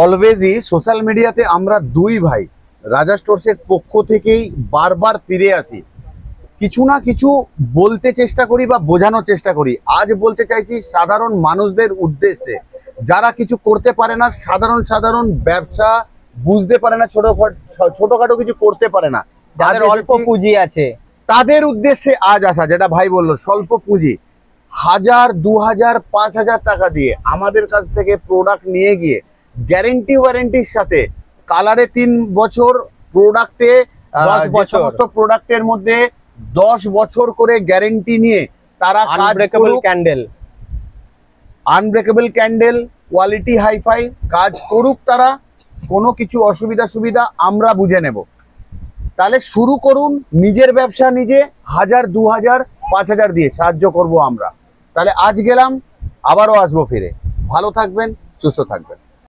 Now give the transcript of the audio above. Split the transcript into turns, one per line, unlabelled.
অলওয়েজই social মিডিয়াতে আমরা দুই ভাই রাজা স্টোরসের পক্ষ থেকেই বারবার ফিরে আসি, কিছু না কিছু বলতে চেষ্টা করি বা বোঝানোর চেষ্টা করি। আজ বলতে চাইছি সাধারণ মানুষদের উদ্দেশ্যে, যারা কিছু করতে পারে না, সাধারণ ব্যবসা বুঝতে পারে না, ছোটখাটো কিছু করতে পারে না,
যাদের অল্প পুঁজি আছে,
তাদের উদ্দেশ্যে আজ আসা। যেটা ভাই বললো, স্বল্প পুঁজি 1000, 2000, 5000 টাকা দিয়ে আমাদের কাছ থেকে প্রোডাক্ট নিয়ে গিয়ে গ্যারেন্টি ওয়ারেন্টির সাথে কালারে 3 বছর, প্রোডাক্টে
10 বছর,
সমস্ত প্রোডাক্টের মধ্যে 10 বছর করে গ্যারেন্টি নিয়ে তারা
unbreakable candle,
unbreakable candle, quality hifi কাজ করুক তারা, কোনো কিছু অসুবিধা আমরা বুঝে নেব। তাহলে শুরু করুন নিজের ব্যবসা নিজে, 1000, 2000, 5000 দিয়ে সাহায্য করব আমরা। তাহলে আজ গেলাম, আবারও আসবো ফিরে। ভালো থাকবেন, সুস্থ থাকবেন।